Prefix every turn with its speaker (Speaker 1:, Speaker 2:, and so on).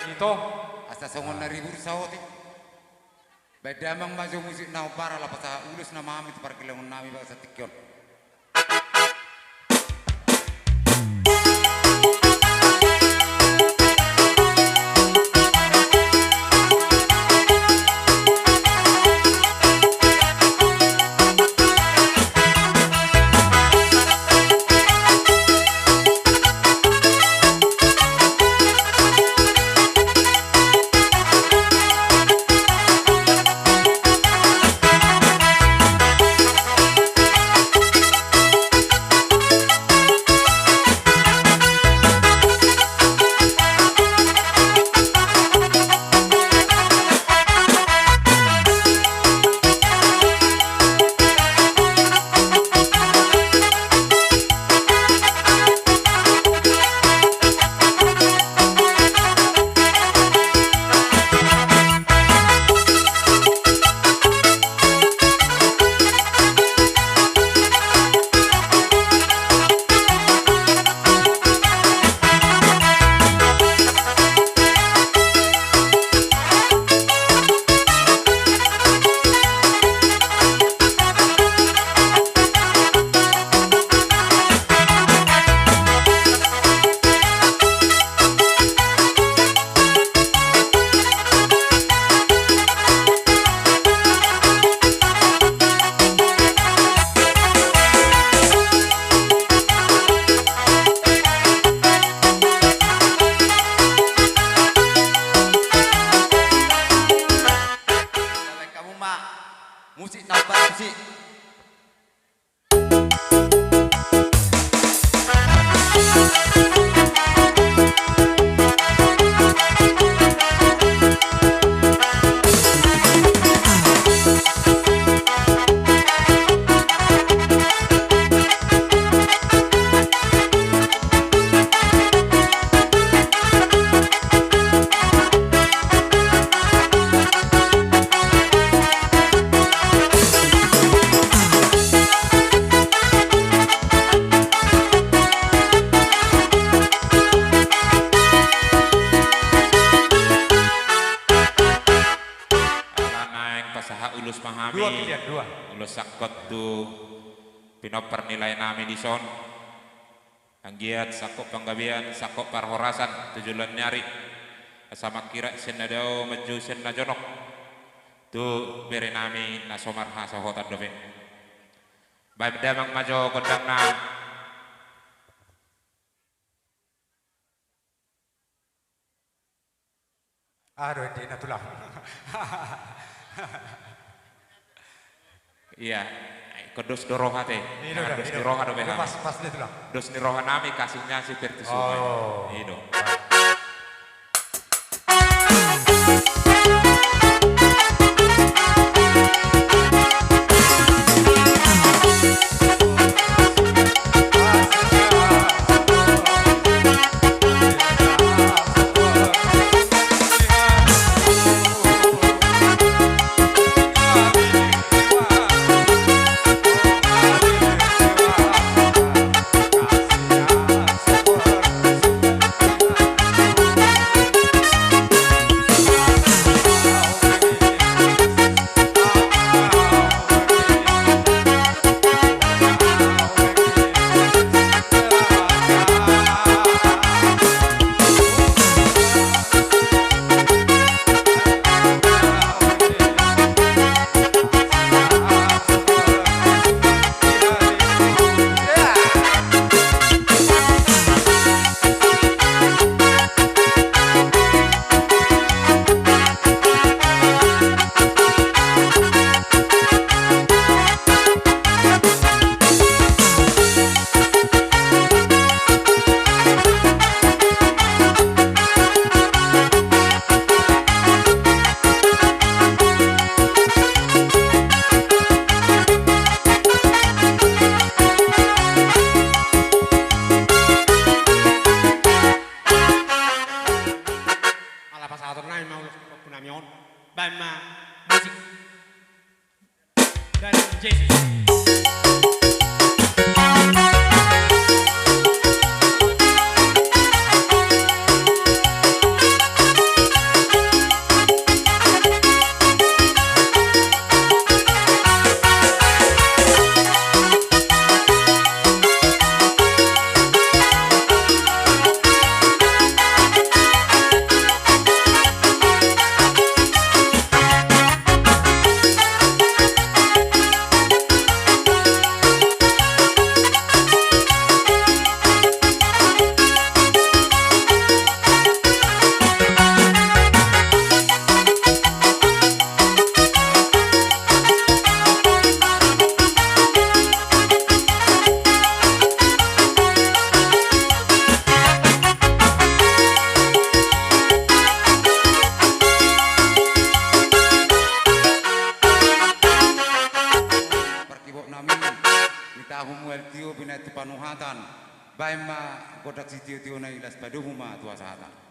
Speaker 1: Ito.
Speaker 2: Asa songon na ribur saoti. Bedamang maju musik na para la pasa ulus na mami tu parkilang nami ba sa tikyon. Musik nafas musik. Ulus pahami,
Speaker 1: dua pilihan, dua.
Speaker 2: Ulus sakot tu pinoper nilai nami di son. Anggiat sakop panggabian, sakop parhorasan tujuan nyari. Sama kira senadao maju senajonok. Tu beri nami nasomar hasa hotan dobe. Baik damang maju kodang na.
Speaker 1: Aduh, ini natulah.
Speaker 2: Iya, kedos doroha teh. Dos doroha do beha.
Speaker 1: Pas dia tulah.
Speaker 2: Dos doroha nami kasihnya si Pertus.
Speaker 1: Oh.
Speaker 2: Ido.
Speaker 3: Musik dari Jesus.
Speaker 4: Baima kodak si tio tio na ilas paduhuma tua sata.